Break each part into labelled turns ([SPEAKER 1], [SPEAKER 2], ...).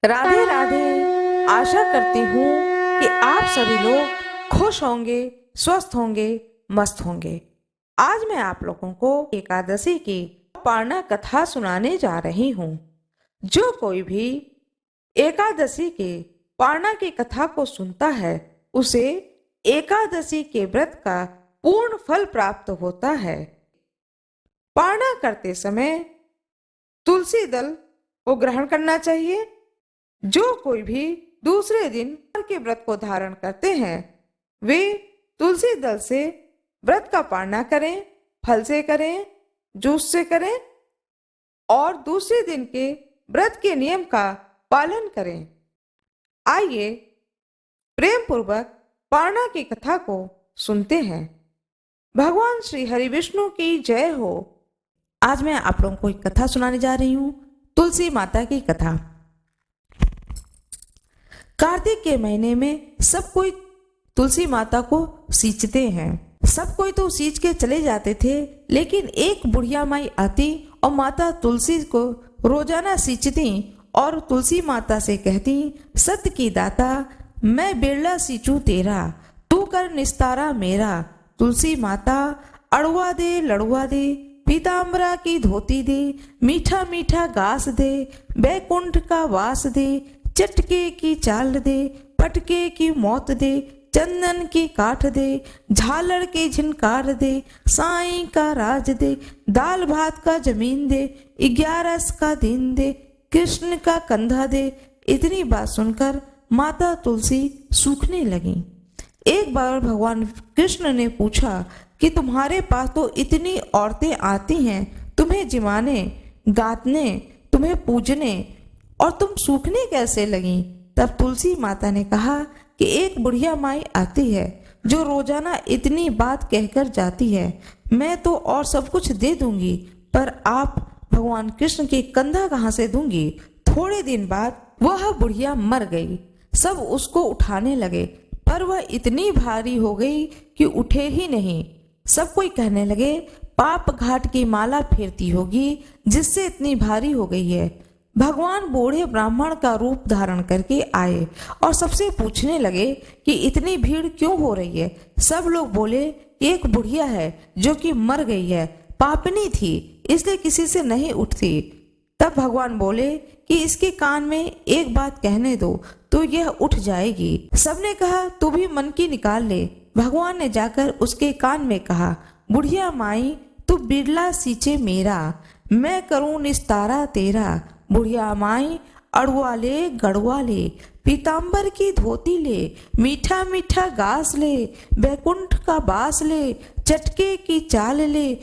[SPEAKER 1] राधे राधे। आशा करती हूँ कि आप सभी लोग खुश होंगे, स्वस्थ होंगे, मस्त होंगे। आज मैं आप लोगों को एकादशी की पारणा कथा सुनाने जा रही हूँ। जो कोई भी एकादशी के पारणा की कथा को सुनता है, उसे एकादशी के व्रत का पूर्ण फल प्राप्त होता है। पारणा करते समय तुलसी दल को ग्रहण करना चाहिए। जो कोई भी दूसरे दिन के व्रत को धारण करते हैं, वे तुलसी दल से व्रत का पारणा करें, फल से करें, जूस से करें और दूसरे दिन के व्रत के नियम का पालन करें। आइए प्रेम पूर्वक पारणा की कथा को सुनते हैं। भगवान श्री हरि विष्णु की जय हो। आज मैं आप लोगों को एक कथा सुनाने जा रही हूँ, तुलसी माता की कथा। कार्तिक के महीने में सब कोई तुलसी माता को सींचते हैं। सब कोई तो सींच के चले जाते थे, लेकिन एक बुढ़िया माई आती और माता तुलसी को रोजाना सींचती और तुलसी माता से कहती, सत्य की दाता मैं बिरला सींचू तेरा, तू कर निस्तारा मेरा। तुलसी माता अड़ुआ दे, लड़ुआ दे, पीताम्बरा की धोती दे, मीठा मीठा घास दे, बैकुंठ का वास दे, चटके की चाल दे, पटके की मौत दे, चंदन की काठ दे, झालर की झिनकार दे, साईं का राज दे, दाल भात का जमीन दे, 11 का दिन दे, कृष्ण का कंधा दे। इतनी बात सुनकर माता तुलसी सूखने लगी। एक बार भगवान कृष्ण ने पूछा कि तुम्हारे पास तो इतनी औरतें आती हैं तुम्हें जिमाने, गातने, तुम्हें पूजने, और तुम सूखने कैसे लगी? तब तुलसी माता ने कहा कि एक बुढ़िया माई आती है जो रोजाना इतनी बात कहकर जाती है। मैं तो और सब कुछ दे दूंगी, पर आप भगवान कृष्ण के कंधा कहाँ से दूंगी? थोड़े दिन बाद वह बुढ़िया मर गई। सब उसको उठाने लगे, पर वह इतनी भारी हो गई कि उठे ही नहीं। सब कोई कहने लगे, पाप घाट की माला फेरती होगी जिससे इतनी भारी हो गई है। भगवान बूढ़े ब्राह्मण का रूप धारण करके आए और सबसे पूछने लगे कि इतनी भीड़ क्यों हो रही है। सब लोग बोले कि एक बुढ़िया है जो कि मर गई है, पापनी थी, इसलिए किसी से नहीं उठती। तब भगवान बोले कि इसके कान में एक बात कहने दो तो यह उठ जाएगी। सबने कहा तू भी मन की निकाल ले। भगवान ने जाकर उसके कान में कहा, बुढ़िया माई तू बिरला सींचे मेरा, मैं करूं निस्तारा तेरा। बुढ़िया माई अड़ुआ ले, गड़ुआ ले, पीताम्बर की धोती ले, मीठा मीठा घास ले, बैकुंठ का बास ले, चटके की चाल ले,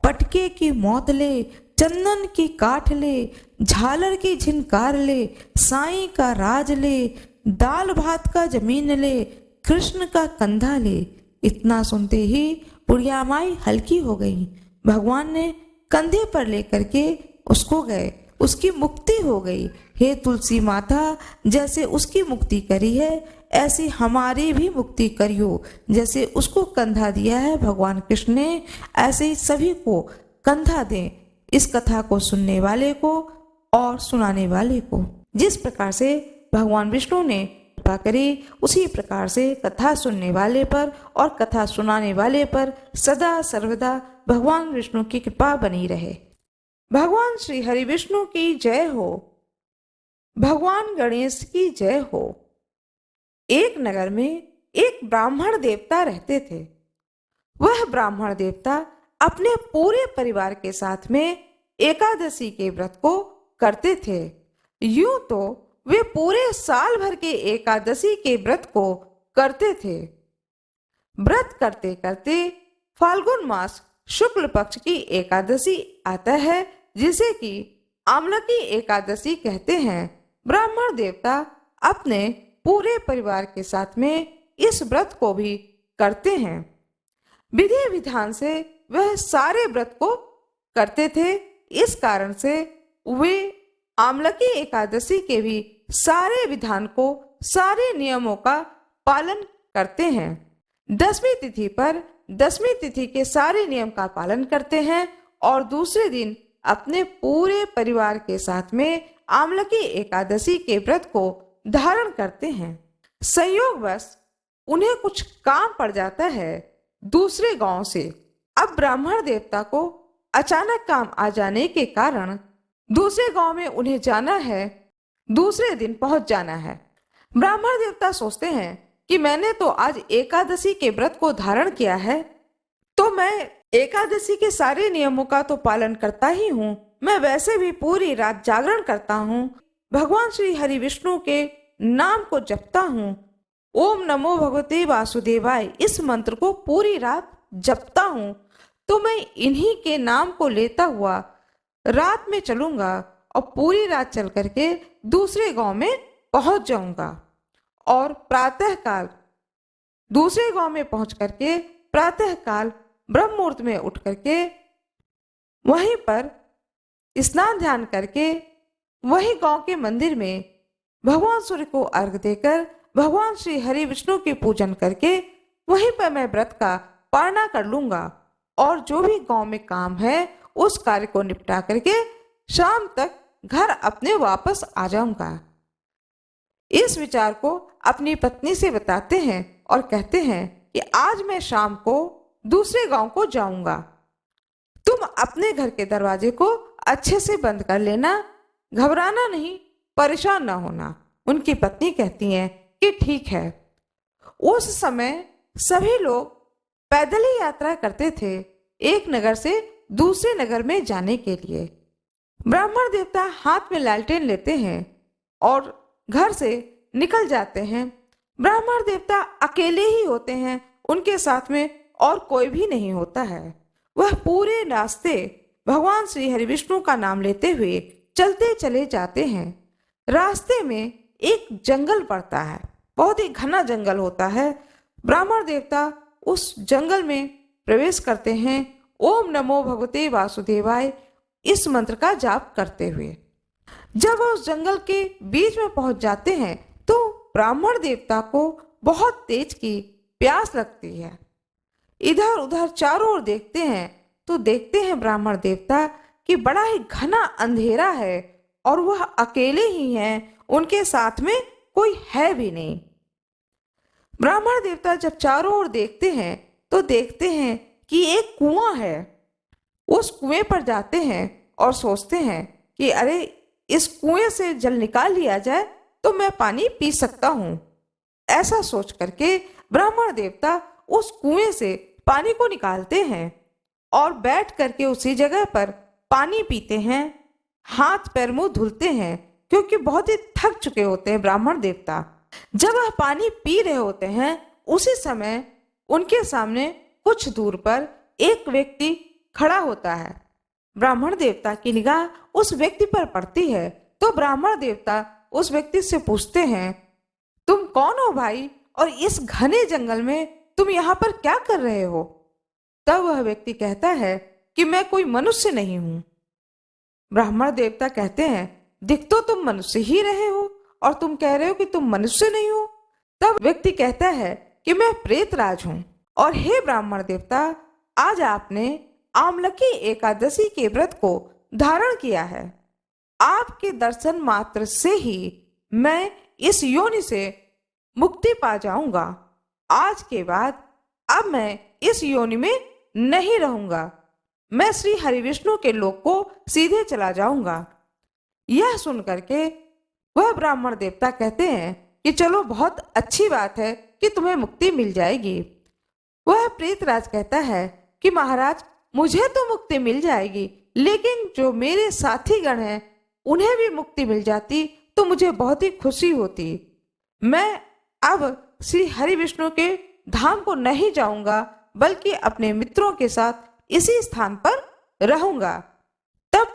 [SPEAKER 1] पटके की मौत ले, चंदन की काठ ले, झालर की झिनकार ले, साईं का राज ले, दाल भात का जमीन ले, कृष्ण का कंधा ले। इतना सुनते ही बुढ़िया माई हल्की हो गई। भगवान ने कंधे पर लेकर के उसको गए, उसकी मुक्ति हो गई। हे तुलसी माता, जैसे उसकी मुक्ति करी है ऐसी हमारी भी मुक्ति करियो। जैसे उसको कंधा दिया है भगवान कृष्ण ने, ऐसे ही सभी को कंधा दें, इस कथा को सुनने वाले को और सुनाने वाले को। जिस प्रकार से भगवान विष्णु ने कृपा करी, उसी प्रकार से कथा सुनने वाले पर और कथा सुनाने वाले पर सदा सर्वदा भगवान विष्णु की कृपा बनी रहे। भगवान श्री हरि विष्णु की जय हो। भगवान गणेश की जय हो। एक नगर में एक ब्राह्मण देवता रहते थे। वह ब्राह्मण देवता अपने पूरे परिवार के साथ में एकादशी के व्रत को करते थे। यूं तो वे पूरे साल भर के एकादशी के व्रत को करते थे। व्रत करते करते फाल्गुन मास शुक्ल पक्ष की एकादशी आता है, जिसे कि आमलकी एकादशी कहते हैं। ब्राह्मण देवता अपने पूरे परिवार के साथ में इस व्रत को भी करते हैं। विधि विधान से वह सारे व्रत को करते थे। इस कारण से वे आमलकी एकादशी के भी सारे विधान को, सारे नियमों का पालन करते हैं। दसवीं तिथि पर दसवीं तिथि के सारे नियम का पालन करते हैं और दूसरे दिन अपने पूरे परिवार के साथ में आमलकी एकादशी के व्रत को धारण करते हैं। संयोगवश उन्हें कुछ काम पड़ जाता है दूसरे गांव से। अब ब्राह्मण देवता को अचानक काम आ जाने के कारण दूसरे गांव में उन्हें जाना है, दूसरे दिन पहुंच जाना है। ब्राह्मण देवता सोचते हैं कि मैंने तो आज एकादशी के व्रत को धारण किया है, तो मैं एकादशी के सारे नियमों का तो पालन करता ही हूँ। मैं वैसे भी पूरी रात जागरण करता हूँ, भगवान श्री हरि विष्णु के नाम को जपता हूँ। ओम नमो भगवते वासुदेवाय इस मंत्र को पूरी रात जपता हूँ, तो मैं इन्हीं के नाम को लेता हुआ रात में चलूंगा और पूरी रात चल करके दूसरे गांव में पहुंच जाऊंगा और प्रातःकाल दूसरे गांव में पहुंच करके प्रातःकाल ब्रह्म मुहूर्त में उठ करके वहीं पर स्नान ध्यान करके वही गांव के मंदिर में भगवान सूर्य को अर्घ देकर भगवान श्री हरि विष्णु की पूजन करके वहीं पर मैं व्रत का पालना कर लूंगा और जो भी गांव में काम है उस कार्य को निपटा करके शाम तक घर अपने वापस आ जाऊंगा। इस विचार को अपनी पत्नी से बताते हैं और कहते हैं कि आज मैं शाम को दूसरे गांव को जाऊंगा, तुम अपने घर के दरवाजे को अच्छे से बंद कर लेना, घबराना नहीं, परेशान ना होना। उनकी पत्नी कहती हैं कि ठीक है। उस समय सभी लोग पैदल ही यात्रा करते थे एक नगर से दूसरे नगर में जाने के लिए। ब्राह्मण देवता हाथ में लालटेन लेते हैं और घर से निकल जाते हैं। ब्राह्मण देवता अकेले ही होते हैं, उनके साथ में और कोई भी नहीं होता है। वह पूरे रास्ते भगवान श्री हरि विष्णु का नाम लेते हुए चलते चले जाते हैं। रास्ते में एक जंगल पड़ता है, बहुत ही घना जंगल होता है। ब्राह्मण देवता उस जंगल में प्रवेश करते हैं, ओम नमो भगवते वासुदेवाय इस मंत्र का जाप करते हुए। जब वह उस जंगल के बीच में पहुंच जाते हैं तो ब्राह्मण देवता को बहुत तेज की प्यास लगती है। इधर उधर चारों ओर देखते हैं तो देखते हैं ब्राह्मण देवता कि बड़ा ही घना अंधेरा है और वह अकेले ही हैं, उनके साथ में कोई है भी नहीं। ब्राह्मण देवता जब चारों ओर देखते हैं तो देखते हैं कि एक कुआं है। उस कुएं पर जाते हैं और सोचते हैं कि अरे इस कुएं से जल निकाल लिया जाए तो मैं पानी पी सकता हूँ। ऐसा सोच करके ब्राह्मण देवता उस कुएं से पानी को निकालते हैं और बैठ करके उसी जगह पर पानी पीते हैं, हाथ पैर मुंह धुलते हैं, क्योंकि बहुत ही थक चुके होते हैं ब्राह्मण देवता। जब वह पानी पी रहे होते हैं उसी समय उनके सामने कुछ दूर पर एक व्यक्ति खड़ा होता है। ब्राह्मण देवता की निगाह उस व्यक्ति पर पड़ती है तो ब्राह्मण देवता उस व्यक्ति से पूछते हैं, तुम कौन हो भाई, और इस घने जंगल में तुम यहाँ पर क्या कर रहे हो? तब वह व्यक्ति कहता है कि मैं कोई मनुष्य नहीं हूँ। ब्राह्मण देवता कहते हैं, दिख तो तुम मनुष्य ही रहे हो और तुम कह रहे हो कि तुम मनुष्य नहीं हो। तब व्यक्ति कहता है कि मैं प्रेतराज हूँ और हे ब्राह्मण देवता, आज आपने आमलकी एकादशी के व्रत को धारण किया है। आपके दर्शन मात्र से ही मैं इस योनि से मुक्ति पा जाऊंगा। आज के बाद अब मैं इस योनि में नहीं रहूंगा, मैं श्री हरि विष्णु के लोक को सीधे चला जाऊंगा। यह सुन करके वह ब्राह्मण देवता कहते हैं कि चलो बहुत अच्छी बात है कि तुम्हें मुक्ति मिल जाएगी। वह प्रेतराज कहता है कि महाराज मुझे तो मुक्ति मिल जाएगी, लेकिन जो मेरे साथी गण हैं उन्हें भी मुक्ति मिल जाती तो मुझे बहुत ही खुशी होती। मैं अब श्री हरि विष्णु के धाम को नहीं जाऊंगा, बल्कि अपने मित्रों के साथ इसी स्थान पर रहूंगा। तब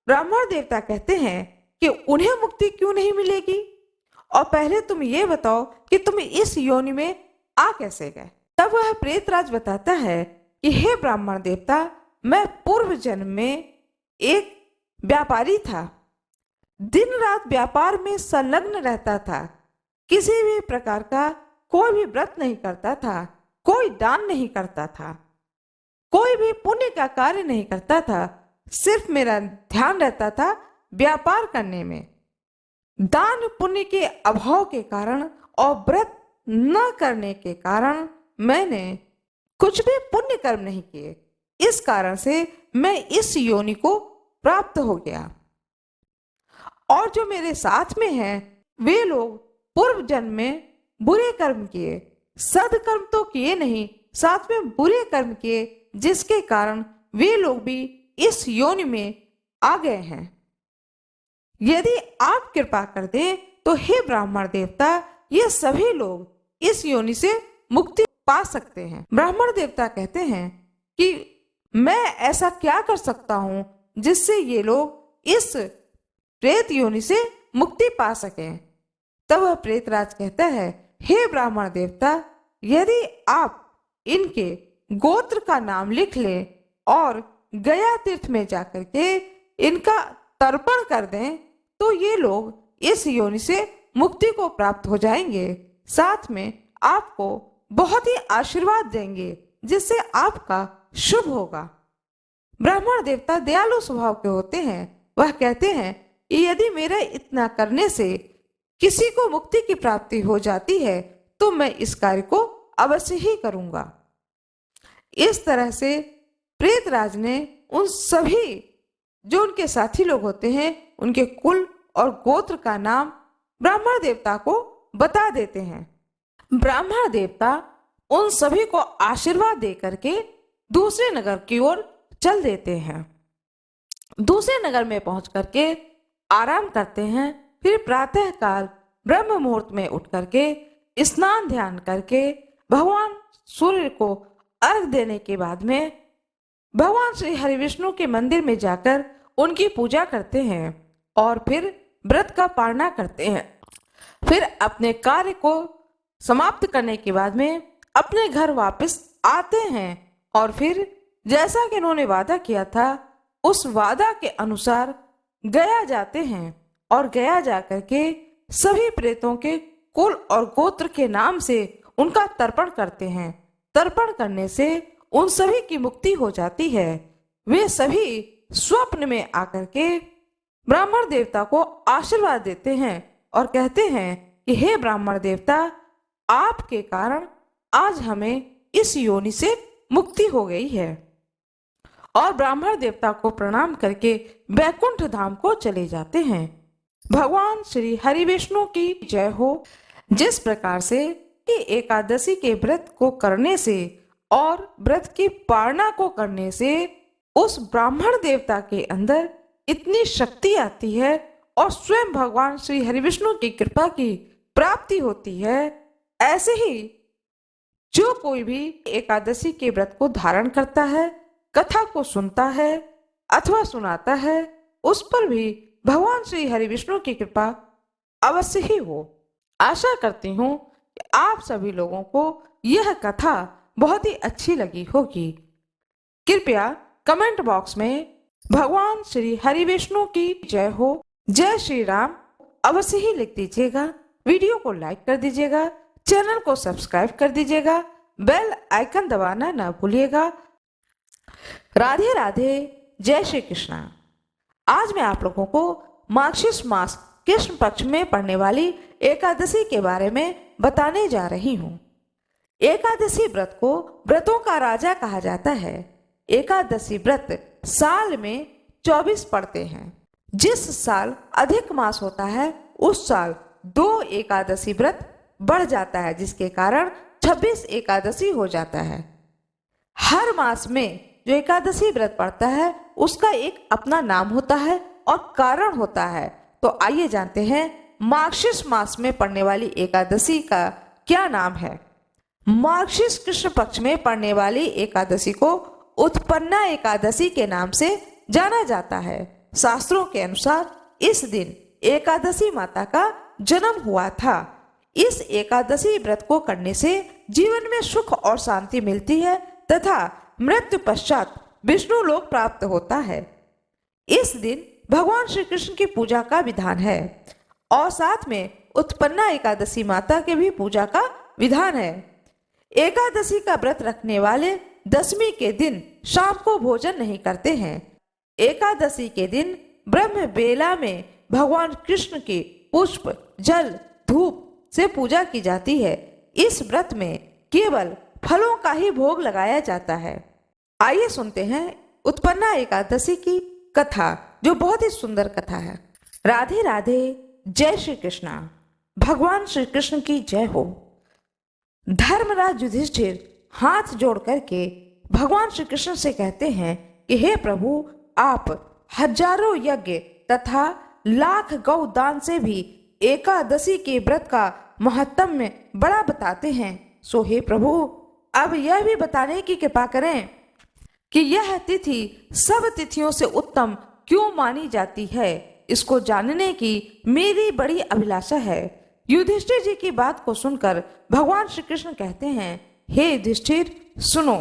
[SPEAKER 1] ब्राह्मण देवता कहते हैं कि उन्हें मुक्ति क्यों नहीं मिलेगी, और पहले तुम ये बताओ कि तुम इस योनि में आ कैसे गए। तब वह प्रेतराज बताता है कि हे ब्राह्मण देवता, मैं पूर्व जन्म में एक व्यापारी था, दिन रात व्यापार में संलग्न रहता था, किसी भी प्रकार का कोई भी व्रत नहीं करता था, कोई दान नहीं करता था, कोई भी पुण्य का कार्य नहीं करता था, सिर्फ मेरा ध्यान रहता था व्यापार करने में। दान पुण्य के अभाव के कारण और व्रत न करने के कारण मैंने कुछ भी पुण्य कर्म नहीं किए। इस कारण से मैं इस योनि को प्राप्त हो गया। और जो मेरे साथ में हैं वे लोग पूर्व जन्म में बुरे कर्म किए, सदकर्म तो किए नहीं, साथ में बुरे कर्म किए, जिसके कारण वे लोग भी इस योनि में आ गए हैं। यदि आप कृपा कर दें तो हे ब्राह्मण देवता, ये सभी लोग इस योनि से मुक्ति पा सकते हैं। ब्राह्मण देवता कहते हैं कि मैं ऐसा क्या कर सकता हूं जिससे ये लोग इस प्रेत योनि से मुक्ति पा सकें। तब वह प्रेतराज कहता है, हे ब्राह्मण देवता, यदि आप इनके गोत्र का नाम लिख लें और गया तीर्थ में जाकर के इनका तर्पण कर दें तो ये लोग इस योनि से मुक्ति को प्राप्त हो जाएंगे। साथ में आपको बहुत ही आशीर्वाद देंगे जिससे आपका शुभ होगा। ब्राह्मण देवता दयालु स्वभाव के होते हैं। वह कहते हैं कि यदि मेरे इतना करने से किसी को मुक्ति की प्राप्ति हो जाती है तो मैं इस कार्य को अवश्य ही करूंगा। इस तरह से प्रेतराज ने उन सभी जो उनके साथी लोग होते हैं उनके कुल और गोत्र का नाम ब्राह्मण देवता को बता देते हैं। ब्राह्मण देवता उन सभी को आशीर्वाद दे करके दूसरे नगर की ओर चल देते हैं। दूसरे नगर में पहुंच करके आराम करते हैं। फिर प्रातः काल ब्रह्म मुहूर्त में उठ करके स्नान ध्यान करके भगवान सूर्य को अर्घ देने के बाद में भगवान श्री हरि विष्णु के मंदिर में जाकर उनकी पूजा करते हैं और फिर व्रत का पालना करते हैं। फिर अपने कार्य को समाप्त करने के बाद में अपने घर वापस आते हैं और फिर जैसा कि उन्होंने वादा किया था उस वादा के अनुसार गया जाते हैं और गया जाकर के सभी प्रेतों के कुल और गोत्र के नाम से उनका तर्पण करते हैं। तर्पण करने से उन सभी की मुक्ति हो जाती है। वे सभी स्वप्न में आकर के ब्राह्मण देवता को आशीर्वाद देते हैं और कहते हैं कि हे ब्राह्मण देवता, आपके कारण आज हमें इस योनि से मुक्ति हो गई है। और ब्राह्मण देवता को प्रणाम करके वैकुंठ धाम को चले जाते हैं। भगवान श्री हरि विष्णु की जय हो। जिस प्रकार से कि एकादशी के व्रत को करने से और व्रत की पालना को करने से उस ब्राह्मण देवता के अंदर इतनी शक्ति आती है और स्वयं भगवान श्री हरि विष्णु की कृपा की प्राप्ति होती है, ऐसे ही जो कोई भी एकादशी के व्रत को धारण करता है, कथा को सुनता है अथवा सुनाता है, उस पर भी भगवान श्री हरि विष्णु की कृपा अवश्य ही हो। आशा करती हूँ कि आप सभी लोगों को यह कथा बहुत ही अच्छी लगी होगी। कृपया कमेंट बॉक्स में भगवान श्री हरि विष्णु की जय हो, जय श्री राम अवश्य ही लिख दीजिएगा। वीडियो को लाइक कर दीजिएगा, चैनल को सब्सक्राइब कर दीजिएगा, बेल आइकन दबाना ना भूलिएगा। राधे राधे, जय श्री कृष्णा। आज मैं आप लोगों को मार्गशीर्ष मास कृष्ण पक्ष में पड़ने वाली एकादशी के बारे में बताने जा रही हूँ। एकादशी व्रत को व्रतों का राजा कहा जाता है। एकादशी व्रत साल में 24 पड़ते हैं। जिस साल अधिक मास होता है उस साल 2 एकादशी व्रत बढ़ जाता है, जिसके कारण 26 एकादशी हो जाता है। हर मास में जो एकादशी व्रत पड़ता है उसका एक अपना नाम होता है और कारण होता है। तो आइए जानते हैं मार्गशीर्ष मास में पड़ने वाली एकादशी का क्या नाम है। मार्गशीर्ष कृष्ण पक्ष में पड़ने वाली एकादशी को उत्पन्ना एकादशी के नाम से जाना जाता है। शास्त्रों के अनुसार इस दिन एकादशी माता का जन्म हुआ था। इस एकादशी व्रत को करने से जीवन में सुख और शांति मिलती है तथा मृत्यु पश्चात विष्णु लोक प्राप्त होता है। इस दिन भगवान श्री कृष्ण की पूजा का विधान है और साथ में उत्पन्ना एकादशी माता के भी पूजा का विधान है। एकादशी का व्रत रखने वाले दशमी के दिन शाम को भोजन नहीं करते हैं। एकादशी के दिन ब्रह्म बेला में भगवान कृष्ण की पुष्प, जल, धूप से पूजा की जाती है। इस व्रत में केवल फलों का ही भोग लगाया जाता है। आइए सुनते हैं उत्पन्ना एकादशी की कथा, जो बहुत ही सुंदर कथा है। राधे राधे, जय श्री कृष्णा। भगवान श्री कृष्ण की जय हो। धर्मराज युधिष्ठिर हाथ जोड़ करके भगवान श्री कृष्ण से कहते हैं कि हे प्रभु, आप हजारों यज्ञ तथा लाख गौ दान से भी एकादशी के व्रत का महत्व बड़ा बताते हैं। सो हे प्रभु, अब यह भी बताने की कृपा करें कि यह तिथि सब तिथियों से उत्तम क्यों मानी जाती है। इसको जानने की मेरी बड़ी अभिलाषा है। युधिष्ठिर जी की बात को सुनकर भगवान श्री कृष्ण कहते हैं, हे युधिष्ठिर सुनो।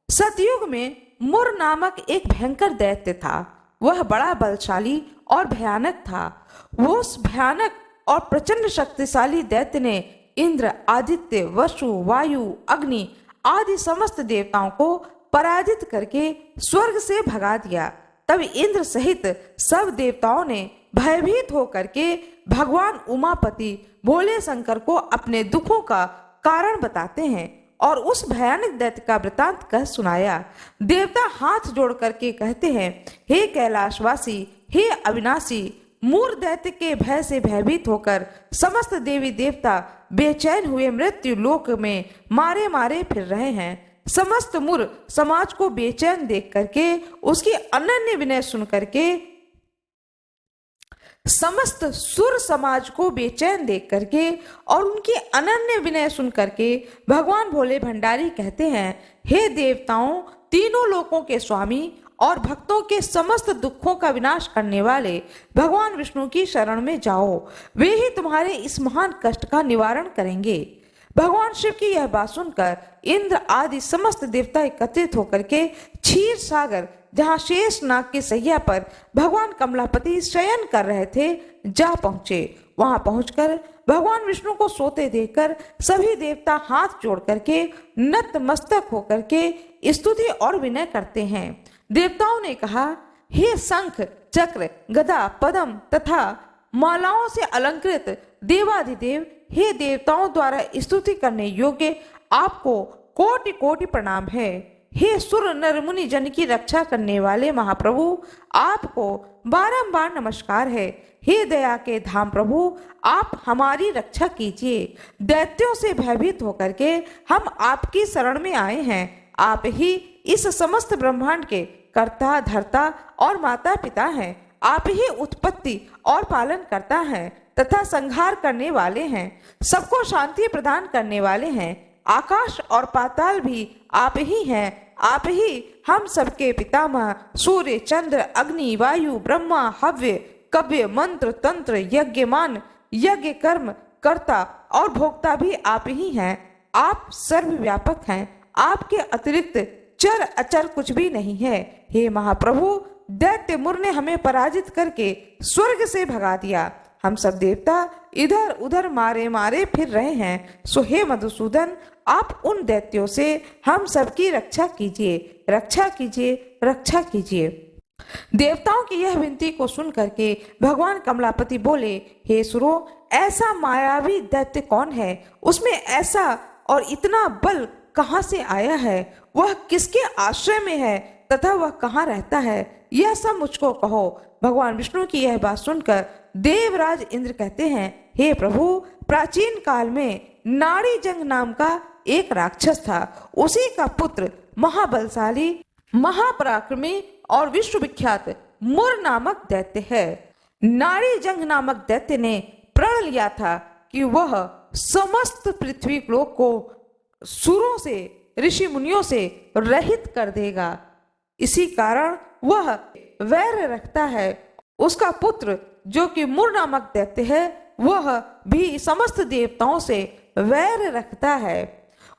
[SPEAKER 1] सतयुग में मुर नामक एक भयंकर दैत्य था। वह बड़ा बलशाली और भयानक था। वो उस भयानक और प्रचंड शक्तिशाली दैत्य ने इंद्र, आदित्य, वसु, वायु, अग्नि आदि समस्त देवताओं को पराजित करके स्वर्ग से भगा दिया। तब इंद्र सहित सब देवताओं ने भयभीत होकर के भगवान उमापति भोले शंकर को अपने दुखों का कारण बताते हैं और उस भयानक दैत्य का वृतांत कह सुनाया। देवता हाथ जोड़ करके कहते हैं, हे कैलाशवासी, हे अविनाशी, मूर दैत्य के भय से भयभीत होकर समस्त देवी देवता बेचैन हुए मृत्यु लोक में मारे मारे फिर रहे हैं। समस्त मुर समाज को बेचैन देख करके, उसकी अनन्य विनय सुन करके, समस्त सुर समाज को बेचैन देख करके और उनकी अनन्य विनय सुन करके भगवान भोले भंडारी कहते हैं, हे देवताओं, तीनों लोकों के स्वामी और भक्तों के समस्त दुखों का विनाश करने वाले भगवान विष्णु की शरण में जाओ। वे ही तुम्हारे इस महान कष्ट का निवारण करेंगे। भगवान शिव की यह बात सुनकर इंद्र आदि समस्त देवता एकत्रित होकर के क्षीर सागर, जहाँ शेष नाग की सैया पर भगवान कमलापति शयन कर रहे थे, जा पहुंचे। वहां पहुंचकर भगवान विष्णु को सोते देखकर सभी देवता हाथ जोड़ करके नतमस्तक होकर के स्तुति और विनय करते हैं। देवताओं ने कहा, हे शंख, चक्र, गदा, पद्म तथा मालाओं से अलंकृत देवाधिदेव, हे देवताओं द्वारा स्तुति करने योग्य आपको कोटि कोटि प्रणाम है। हे सुर नर मुनि जन की रक्षा करने वाले महाप्रभु, आपको बारंबार नमस्कार है। हे दया के धाम प्रभु, आप हमारी रक्षा कीजिए। दैत्यों से भयभीत होकर के हम आपकी शरण में आए हैं। आप ही इस समस्त ब्रह्मांड के कर्ता, धर्ता और माता पिता हैं। आप ही उत्पत्ति और पालन करता है तथा संहार करने वाले हैं। सबको शांति प्रदान करने वाले हैं। आकाश और पाताल भी आप ही हैं। आप ही हम सबके पितामह, सूर्य, चंद्र, अग्नि, वायु, ब्रह्मा, हव्य, कव्य, मंत्र, तंत्र, यज्ञमान, यज्ञ कर्म कर्ता और भोक्ता भी आप ही हैं। आप सर्वव्यापक हैं। आपके अतिरिक्त चर अचर कुछ भी नहीं है। हे महाप्रभु, दैत्य मुर ने हमें पराजित करके स्वर्ग से भगा दिया। हम सब देवता इधर उधर मारे मारे फिर रहे हैं। सो हे मधुसूदन, आप उन दैत्यों से हम सबकी रक्षा कीजिए, रक्षा कीजिए, रक्षा कीजिए। देवताओं की यह विनती को सुन करके भगवान कमलापति बोले, हे सुरो, ऐसा मायावी दैत्य कौन है? उसमें ऐसा और इतना बल कहाँ से आया है? वह किसके आश्रय में है तथा वह कहाँ रहता है? यह सब मुझको कहो। भगवान विष्णु की यह बात सुनकर देवराज इंद्र कहते हैं, हे प्रभु, प्राचीन काल में नाड़ी जंग नाम का एक राक्षस था। उसी का पुत्र महाबलशाली, महापराक्रमी और विश्वविख्यात मुर नामक दैत्य है। नाड़ी जंग नामक दैत्य ने प्रण लिया था कि वह समस्त पृथ्वी लोक को सुरों से, ऋषि मुनियों से रहित कर देगा। इसी कारण वह वैर रखता है। उसका पुत्र जो कि मुर नामक दैत्य है, वह भी समस्त देवताओं से वैर रखता है।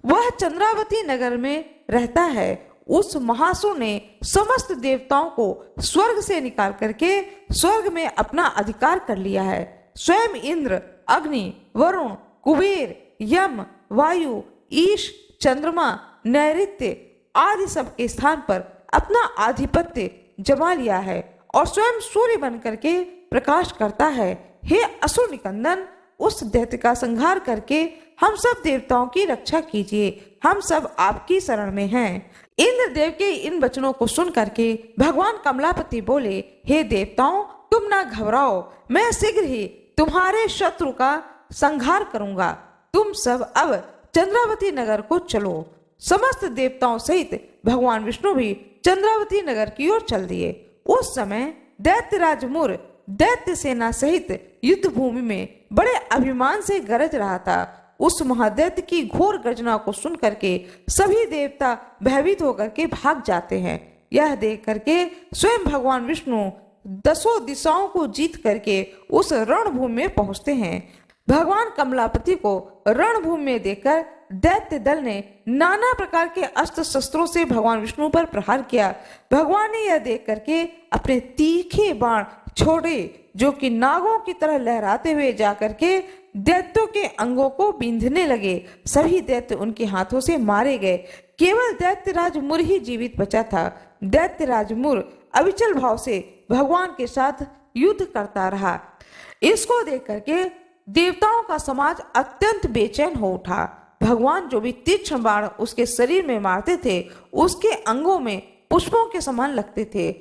[SPEAKER 1] वह चंद्रावती नगर में रहता है। उस महासुर ने समस्त देवताओं को स्वर्ग से निकाल करके स्वर्ग में अपना अधिकार कर लिया है। स्वयं इंद्र, अग्नि, वरुण, कुबेर, यम, वायु, ईश, चंद्रमा, नैऋत्य आदि सब के स्थान पर अपना आधिपत्य जमा लिया है और स्वयं सूर्य बन करके प्रकाश करता है। हे असुर निकंदन, उस दैत्य का संहार करके हम सब देवताओं की रक्षा कीजिए, हम सब आपकी शरण में हैं। इंद्रदेव के इन वचनों को सुन करके भगवान कमलापति बोले, हे देवताओं, तुम ना घबराओ, मैं शीघ्र ही तुम्हारे शत्रु का संहार करूंगा। तुम सब अब चंद्रावती नगर को चलो। समस्त देवताओं सहित भगवान विष्णु भी चंद्रावती नगर की ओर चल दिए। उस समय दैत्यराज मुर दैत्य सेना सहित युद्ध भूमि में बड़े अभिमान से गरज रहा था। उस महादैत्य की घोर गर्जना को सुन करके सभी देवता भयभीत होकर के भाग जाते हैं। यह देख करके स्वयं भगवान विष्णु 10 दिशाओं को जीत करके उस रणभूमि में पहुंचते हैं। भगवान कमलापति को रणभूमि में देखकर दैत्य दल ने नाना प्रकार के अस्त्र शस्त्रों से भगवान विष्णु पर प्रहार किया। भगवान ने यह देख करके अपने तीखे बाण छोड़े, जो कि नागों की तरह लहराते हुए जाकर के दैत्यों के अंगों को बींधने लगे। सभी दैत्य उनके हाथों से मारे गए। केवल दैत्यराज मुर ही जीवित बचा था। दैत्यराज मुर अविचल भाव से भगवान के साथ युद्ध करता रहा। इसको देख करके देवताओं का समाज अत्यंत बेचैन हो उठा। भगवान जो भी तीक्ष्ण बाण उसके शरीर में मारते थे, उसके अंगों में पुष्पों के समान लगते थे।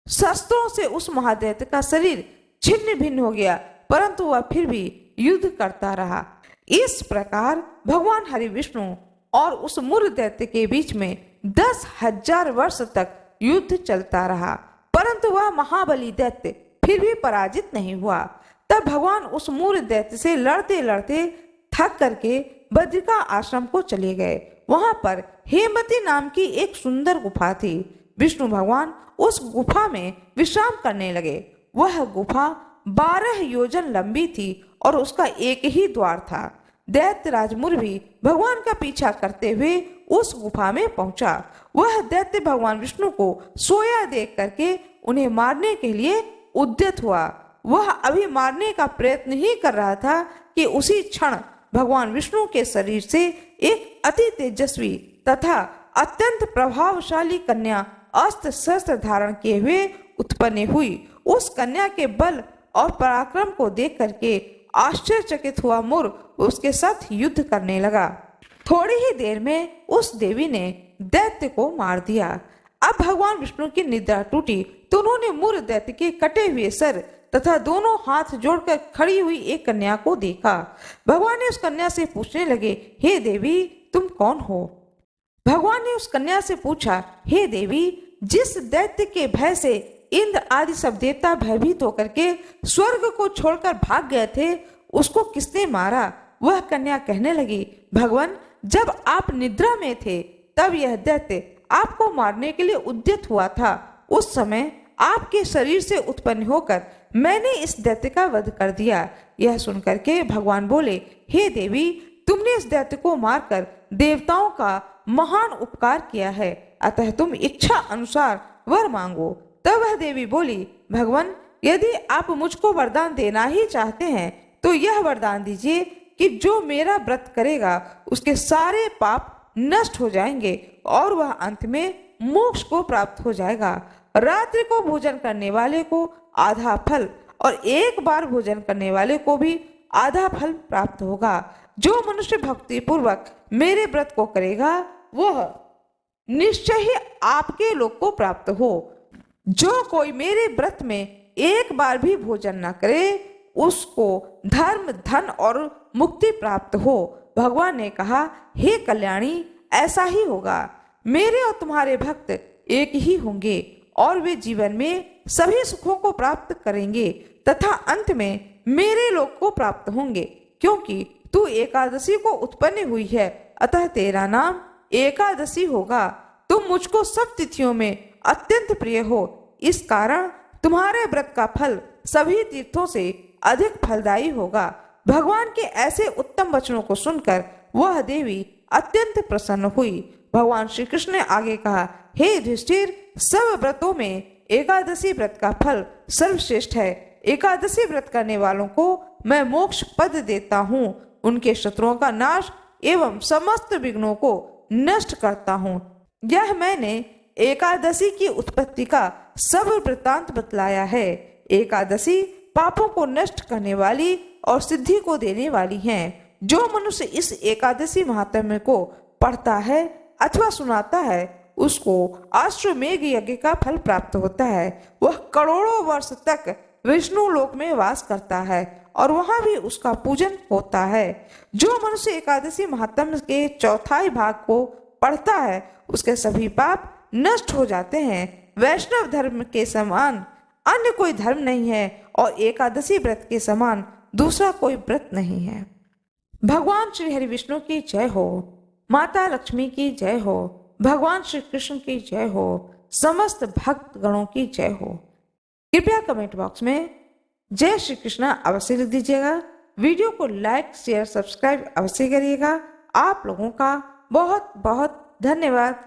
[SPEAKER 1] शस्त्रों से उस महादैत्य का शरीर छिन्न भिन्न हो गया, परंतु वह फिर भी युद्ध करता रहा। इस प्रकार भगवान हरि विष्णु और उस मुर दैत्य के बीच में 10,000 वर्ष तक युद्ध चलता रहा, परंतु वह महाबली दैत्य फिर भी पराजित नहीं हुआ। तब भगवान उस मुर दैत्य से लड़ते लड़ते थक करके बद्रिका आश्रम को चले गए। वहां पर हेमवती नाम की एक सुंदर गुफा थी। विष्णु भगवान उस गुफा में विश्राम करने लगे। वह गुफा 12 योजन लंबी थी और उसका एक ही द्वार था। दैत्यराज मुर भी भगवान का पीछा करते हुए उस गुफा में पहुंचा। वह दैत्य भगवान विष्णु को सोया देख करके उन्हें मारने के लिए उद्यत हुआ। वह अभी मारने का प्रयत्न ही कर रहा था कि उसी क्षण भगवान विष्णु के शरीर से एक अति तेजस्वी तथा अत्यंत प्रभावशाली कन्या अस्त्र शस्त्र धारण किए हुए उत्पन्न हुई। उस कन्या के बल और पराक्रम को देख करके आश्चर्यचकित हुआ मुर उसके साथ युद्ध करने लगा। थोड़ी ही देर में उस देवी ने दैत्य को मार दिया। अब भगवान विष्णु की निद्रा टूटी तो उन्होंने मुर दैत्य के कटे हुए सर तथा दोनों हाथ जोड़कर खड़ी हुई एक कन्या को देखा। भगवान ने उस कन्या से पूछने लगे, हे देवी, तुम कौन हो? भगवान ने उस कन्या से पूछा, हे देवी, जिस दैत्य के भय से इंद्र आदि सब देवता भयभीत होकर के स्वर्ग को छोड़कर भाग गए थे, उसको किसने मारा? वह कन्या कहने लगी, भगवान, जब आप निद्रा में थे तब यह दैत्य आपको मारने के लिए उद्यत हुआ था। उस समय आपके शरीर से उत्पन्न होकर मैंने इस दैत्य का वध कर दिया। यह सुनकर के भगवान बोले, हे देवी, तुमने इस दैत्य को मारकर देवताओं का महान उपकार किया है, अतः तुम इच्छा अनुसार वर मांगो। तब वह देवी बोली, भगवान, यदि आप मुझको वरदान देना ही चाहते हैं तो यह वरदान दीजिए कि जो मेरा व्रत करेगा उसके सारे पाप नष्ट हो जाएंगे और वह अंत में मोक्ष को प्राप्त हो जाएगा। रात्रि को भोजन करने वाले को आधा फल और एक बार भोजन करने वाले को भी आधा फल प्राप्त होगा। जो मनुष्य भक्ति पूर्वक मेरे व्रत को करेगा वह निश्चय ही आपके लोक को प्राप्त हो। जो कोई मेरे व्रत में एक बार भी भोजन न करे उसको धर्म, धन और मुक्ति प्राप्त हो। भगवान ने कहा, हे कल्याणी, ऐसा ही होगा। मेरे और तुम्हारे भक्त एक ही होंगे और वे जीवन में सभी सुखों को प्राप्त करेंगे तथा अंत में मेरे लोक को प्राप्त होंगे। क्योंकि तू एकादशी को उत्पन्न हुई है, अतः तेरा नाम एकादशी होगा। तुम मुझको सब तिथियों में अत्यंत प्रिय हो, इस कारण तुम्हारे व्रत का फल सभी तीर्थों से अधिक फलदायी होगा। भगवान के ऐसे उत्तम वचनों को सुनकर वह देवी अत्यंत प्रसन्न हुई। भगवान श्री कृष्ण ने आगे कहा, हे युधिष्ठिर, सब व्रतों में एकादशी व्रत का फल सर्वश्रेष्ठ है। एकादशी व्रत करने वालों को मैं मोक्ष पद देता हूँ, उनके शत्रुओं का नाश एवं समस्त विघ्नों को नष्ट करता हूँ। यह मैंने एकादशी की उत्पत्ति का सब वृत्तांत बतलाया है। एकादशी पापों को नष्ट करने वाली और सिद्धि को देने वाली हैं। जो मनुष्य इस एकादशी महात्म्य को पढ़ता है अथवा सुनाता है उसको अश्वमेघ यज्ञ का फल प्राप्त होता है। वह करोड़ों वर्ष तक विष्णु लोक में वास करता है और वहां भी उसका पूजन होता है। जो मनुष्य एकादशी महात्म्य के चौथाई भाग को पढ़ता है उसके सभी पाप नष्ट हो जाते हैं। वैष्णव धर्म के समान अन्य कोई धर्म नहीं है और एकादशी व्रत के समान दूसरा कोई व्रत नहीं है। भगवान श्री हरि विष्णु की जय हो, माता लक्ष्मी की जय हो, भगवान श्री कृष्ण की जय हो, समस्त भक्त गणों की जय हो। कृपया कमेंट बॉक्स में जय श्री कृष्ण अवश्य लिख दीजिएगा। वीडियो को लाइक शेयर सब्सक्राइब अवश्य करिएगा। आप लोगों का बहुत बहुत धन्यवाद।